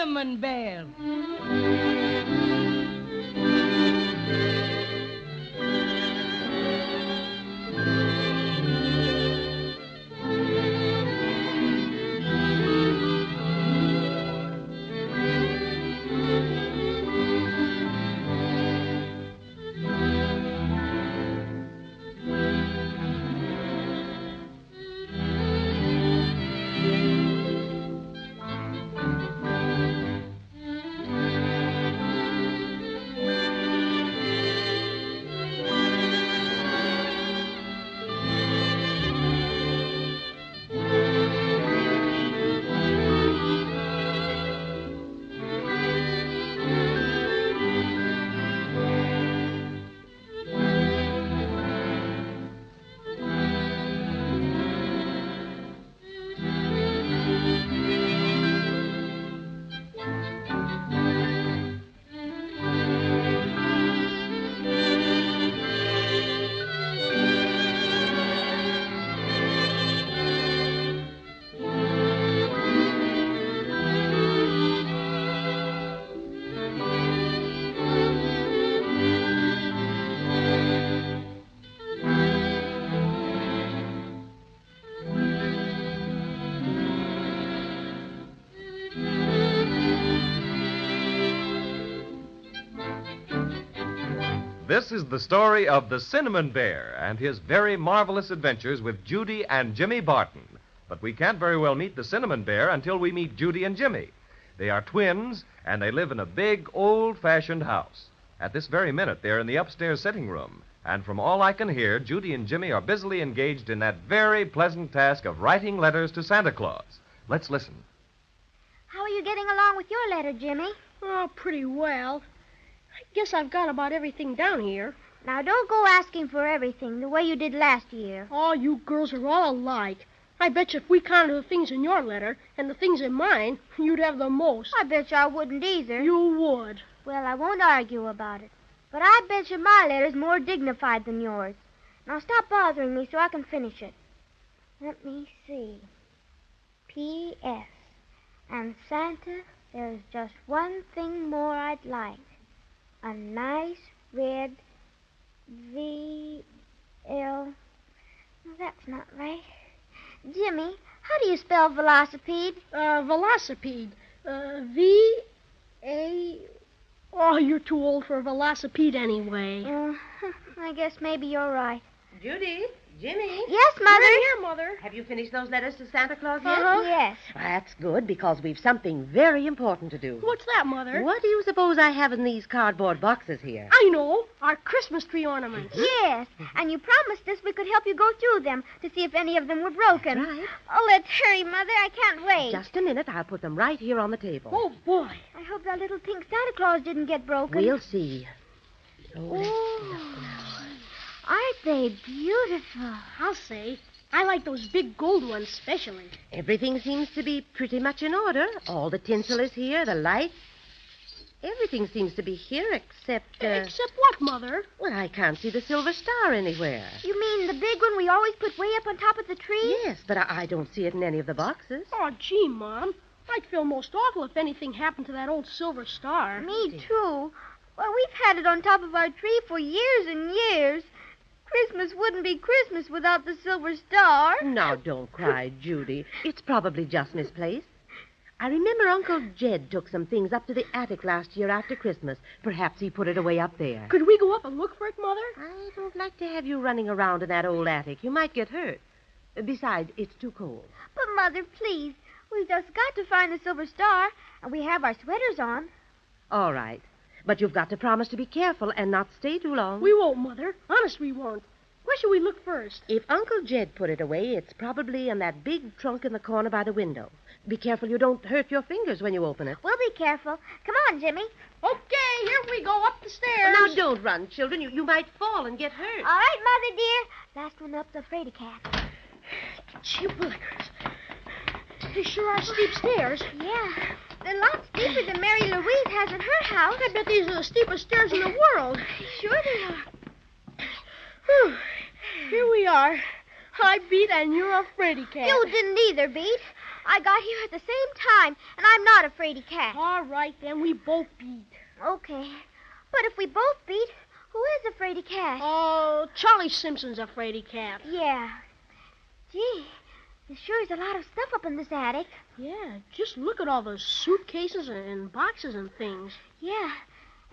Cinnamon Bear. This is the story of the Cinnamon Bear and his very marvelous adventures with Judy and Jimmy Barton. But we can't very well meet the Cinnamon Bear until we meet Judy and Jimmy. They are twins, and they live in a big, old-fashioned house. At this very minute, they're in the upstairs sitting room. And from all I can hear, Judy and Jimmy are busily engaged in that very pleasant task of writing letters to Santa Claus. Let's listen. How are you getting along with your letter, Jimmy? Oh, pretty well. I guess I've got about everything down here. Now, don't go asking for everything the way you did last year. Oh, you girls are all alike. I bet you if we counted the things in your letter and the things in mine, you'd have the most. I bet you I wouldn't either. You would. Well, I won't argue about it. But I bet you my letter's more dignified than yours. Now, stop bothering me so I can finish it. Let me see. P.S. And Santa, there's just one thing more I'd like. A nice red V.L. No, that's not right. Jimmy, how do you spell velocipede? Velocipede. V.A. Oh, you're too old for a velocipede anyway. I guess maybe you're right. Judy, Jimmy. Yes, Mother. Right here, Mother. Have you finished those letters to Santa Claus yet? Yes. That's good, because we've something very important to do. What's that, Mother? What do you suppose I have in these cardboard boxes here? I know. Our Christmas tree ornaments. Yes, and you promised us we could help you go through them to see if any of them were broken. That's right. Oh, let's hurry, Mother. I can't wait. Just a minute. I'll put them right here on the table. Oh, boy. I hope that little pink Santa Claus didn't get broken. We'll see. Oh. Aren't they beautiful? I'll say. I like those big gold ones especially. Everything seems to be pretty much in order. All the tinsel is here, the lights. Everything seems to be here except... Except what, Mother? Well, I can't see the silver star anywhere. You mean the big one we always put way up on top of the tree? Yes, but I don't see it in any of the boxes. Oh, gee, Mom. I'd feel most awful if anything happened to that old silver star. Me, too. Well, we've had it on top of our tree for years and years. Christmas wouldn't be Christmas without the silver star. Now, don't cry, Judy. It's probably just misplaced. I remember Uncle Jed took some things up to the attic last year after Christmas. Perhaps he put it away up there. Could we go up and look for it, Mother? I don't like to have you running around in that old attic. You might get hurt. Besides, it's too cold. But, Mother, please, we've just got to find the silver star, and we have our sweaters on. All right. But you've got to promise to be careful and not stay too long. We won't, Mother. Honest, we won't. Where should we look first? If Uncle Jed put it away, it's probably in that big trunk in the corner by the window. Be careful you don't hurt your fingers when you open it. We'll be careful. Come on, Jimmy. Okay, here we go up the stairs. Now, don't run, children. You might fall and get hurt. All right, Mother, dear. Last one up's a fraidy cat. Gee willikers. They sure are steep stairs. Yeah. They're a lot steeper than Mary Louise has in her house. I bet these are the steepest stairs in the world. Sure they are. Whew. Here we are. I beat and you're a fraidy cat. You didn't either, Beat. I got here at the same time, and I'm not a fraidy cat. All right, then we both beat. Okay. But if we both beat, who is a fraidy cat? Oh, Charlie Simpson's a fraidy cat. Yeah. Gee, there sure is a lot of stuff up in this attic. Yeah, just look at all the suitcases and boxes and things. Yeah.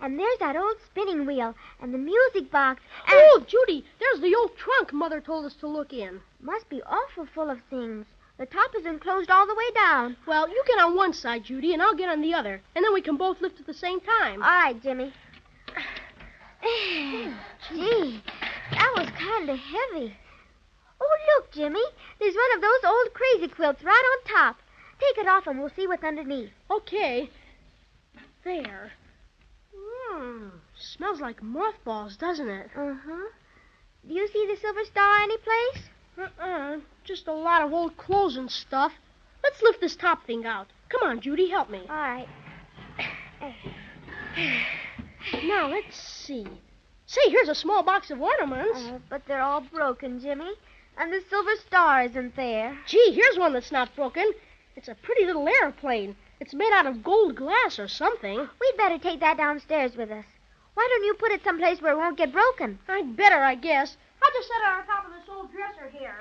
And there's that old spinning wheel and the music box. And Oh, Judy, there's the old trunk Mother told us to look in. must be awful full of things. The top is enclosed all the way down. Well, you get on one side, Judy, and I'll get on the other. And then we can both lift at the same time. All right, Jimmy. Gee, that was kind of heavy. Oh, look, Jimmy. There's one of those old crazy quilts right on top. Take it off and we'll see what's underneath. Okay. There. Smells like mothballs, doesn't it? Uh-huh. Do you see the silver star anyplace? Just a lot of old clothes and stuff. Let's lift this top thing out. Come on, Judy, help me. All right. Now, let's see. Say, here's a small box of ornaments. But they're all broken, Jimmy. And the silver star isn't there. Gee, here's one that's not broken. It's a pretty little airplane. It's made out of gold glass or something. We'd better take that downstairs with us. Why don't you put it someplace where it won't get broken? I'd better, I guess. I'll just set it on top of this old dresser here.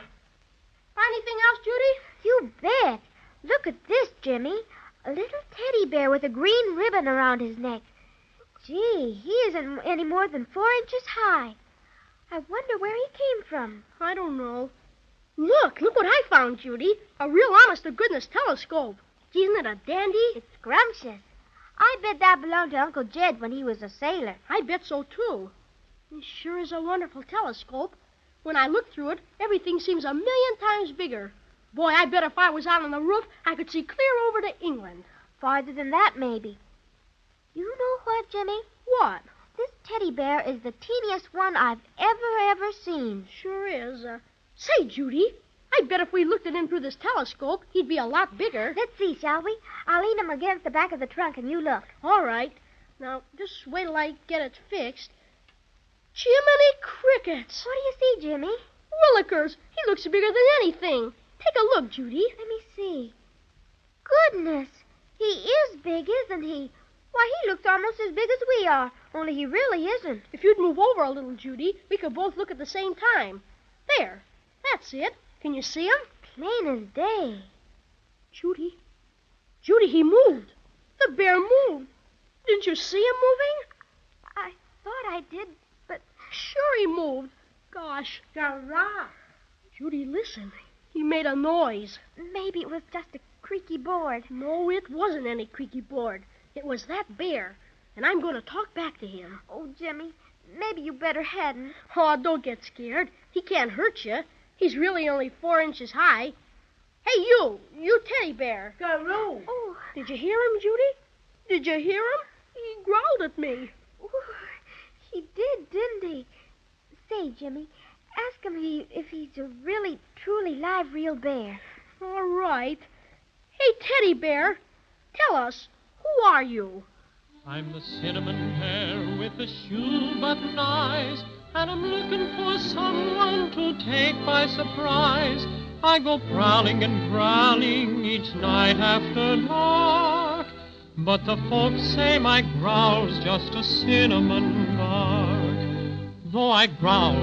Anything else, Judy? You bet. Look at this, Jimmy. A little teddy bear with a green ribbon around his neck. Gee, he isn't any more than 4 inches high. I wonder where he came from. I don't know. Look what I found, Judy. A real honest-to-goodness telescope. Isn't it a dandy? It's scrumptious. I bet that belonged to Uncle Jed when he was a sailor. I bet so, too. It sure is a wonderful telescope. When I look through it, everything seems a million times bigger. Boy, I bet if I was out on the roof, I could see clear over to England. Farther than that, maybe. You know what, Jimmy? What? This teddy bear is the teeniest one I've ever seen. Sure is. Say, Judy, I bet if we looked at him through this telescope, he'd be a lot bigger. Let's see, shall we? I'll lean him against the back of the trunk and you look. All right. Now, just wait till I get it fixed. Jiminy crickets! What do you see, Jimmy? Willikers! He looks bigger than anything. Take a look, Judy. Let me see. Goodness! He is big, isn't he? Why, he looks almost as big as we are, only he really isn't. If you'd move over a little, Judy, we could both look at the same time. There. That's it. Can you see him? Plain as day. Judy, he moved. The bear moved. Didn't you see him moving? I thought I did, but... Sure he moved. Gosh. Garage. Judy, listen. He made a noise. Maybe it was just a creaky board. No, it wasn't any creaky board. It was that bear. And I'm going to talk back to him. Oh, Jimmy, maybe you better hadn't. Oh, don't get scared. He can't hurt you. He's really only 4 inches high. Hey, you teddy bear. Garoo. Oh, Did you hear him, Judy? Did you hear him? He growled at me. ooh, he did, didn't he? Say, Jimmy, ask him if he's a really, truly live, real bear. All right. Hey, teddy bear, tell us, who are you? I'm the cinnamon bear with the shoe-button eyes, and I'm looking for someone to take by surprise. I go prowling and growling each night after dark, but the folks say my growl's just a cinnamon bark. Though I growl,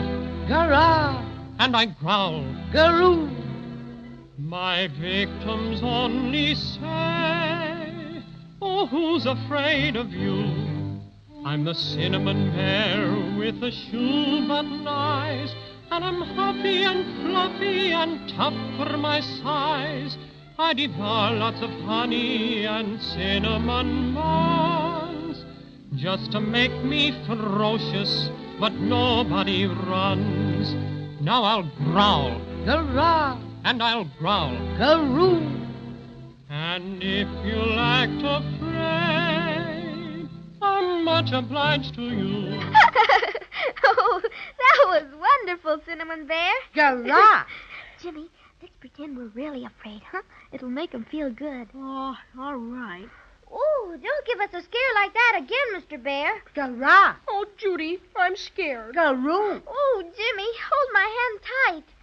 Garah. and I growl, Garoo. my victims only say, oh, who's afraid of you? I'm the cinnamon bear with the shoe-button eyes, and I'm huffy and fluffy and tough for my size. I devour lots of honey and cinnamon buns, just to make me ferocious, but nobody runs. Now I'll growl, Garah. and I'll growl, Garoo. and if you'll act afraid, I'm much obliged to you. Oh, that was wonderful, Cinnamon Bear. Garah. Jimmy, let's pretend we're really afraid, huh? It'll make 'em feel good. Oh, all right. Oh, don't give us a scare like that again, Mr. Bear. Garah. Oh, Judy, I'm scared. Garoo. Oh, Jimmy, hold my hand tight.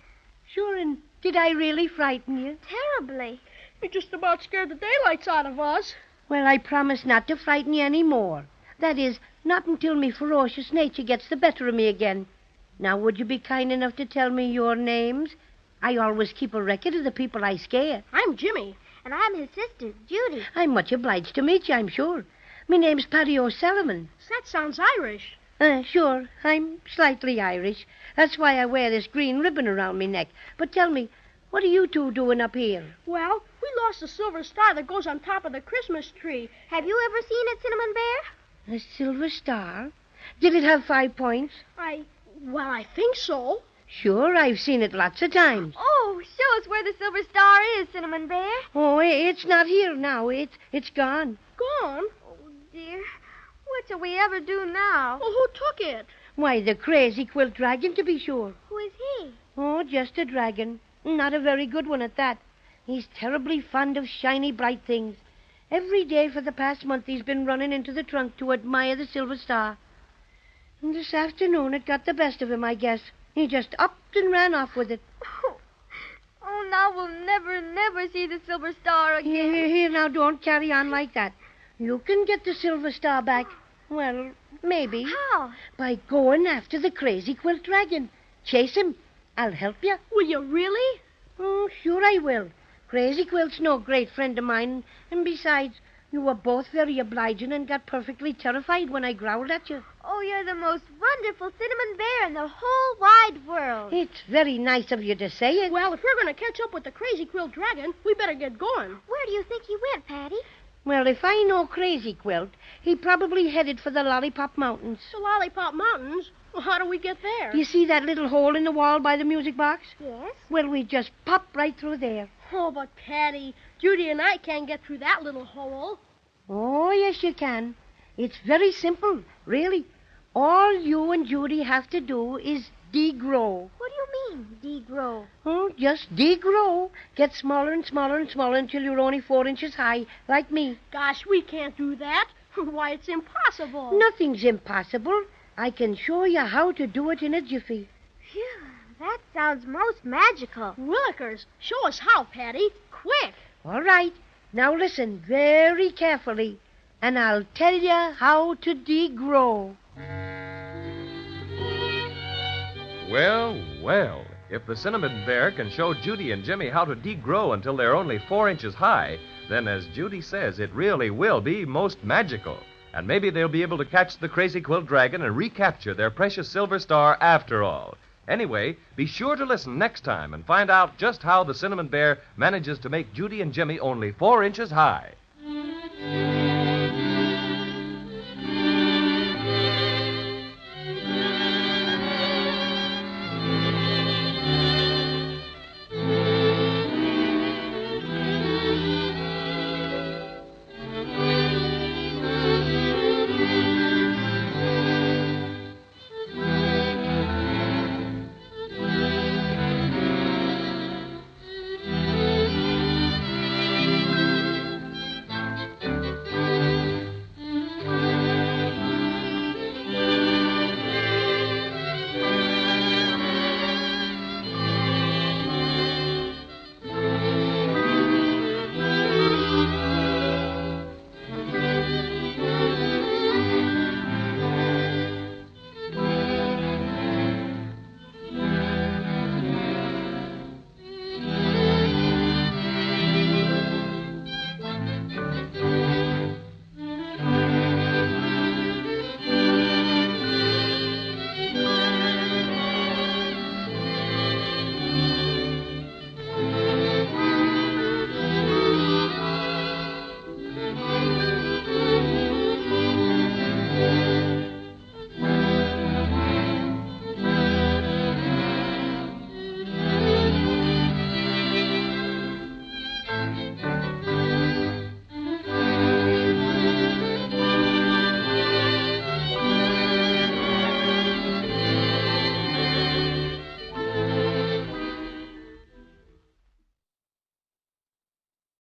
Sure, and did I really frighten you? Terribly. You just about scared the daylights out of us. Well, I promise not to frighten you any more. That is, not until me ferocious nature gets the better of me again. Now, would you be kind enough to tell me your names? I always keep a record of the people I scare. I'm Jimmy. And I'm his sister, Judy. I'm much obliged to meet you, I'm sure. Me name's Paddy O'Sullivan. That sounds Irish. Sure, I'm slightly Irish. That's why I wear this green ribbon around me neck. But tell me, what are you two doing up here? Well, we lost the silver star that goes on top of the Christmas tree. Have you ever seen it, Cinnamon Bear? A silver star? Did it have 5 points? Well, I think so. Sure, I've seen it lots of times. Oh, show us where the silver star is, Cinnamon Bear. Oh, it's not here now. It's gone. Gone? Oh, dear. What shall we ever do now? Well, who took it? Why, the crazy quilt dragon, to be sure. Who is he? Oh, just a dragon. Not a very good one at that. He's terribly fond of shiny, bright things. Every day for the past month he's been running into the trunk to admire the silver star. And this afternoon it got the best of him, I guess. He just upped and ran off with it. Oh, now we'll never see the silver star again. Here, now, don't carry on like that. You can get the silver star back. Well, maybe. How? By going after the crazy quilt dragon. Chase him. I'll help you. Will you really? Oh, sure I will. Crazy Quilt's no great friend of mine. And besides, you were both very obliging and got perfectly terrified when I growled at you. Oh, you're the most wonderful Cinnamon Bear in the whole wide world. It's very nice of you to say it. Well, if we're going to catch up with the crazy quilt dragon, we better get going. Where do you think he went, Paddy? Well, if I know Crazy Quilt, he probably headed for the Lollipop Mountains. The Lollipop Mountains? Well, how do we get there? You see that little hole in the wall by the music box? Yes. Well, we just pop right through there. Oh, but Paddy, Judy and I can't get through that little hole. Oh, yes, you can. It's very simple, really. All you and Judy have to do is degrow. What do you mean, degrow? Oh, just degrow. Get smaller and smaller and smaller until you're only 4 inches high, like me. Gosh, we can't do that. Why, it's impossible. Nothing's impossible. I can show you how to do it in a jiffy. Phew, that sounds most magical. Willikers, show us how, Paddy. Quick. All right. Now listen very carefully, and I'll tell you how to degrow. Well, well, if the Cinnamon Bear can show Judy and Jimmy how to degrow until they're only 4 inches high, then as Judy says, it really will be most magical. And maybe they'll be able to catch the crazy quilt dragon and recapture their precious silver star after all. Anyway, be sure to listen next time and find out just how the Cinnamon Bear manages to make Judy and Jimmy only 4 inches high.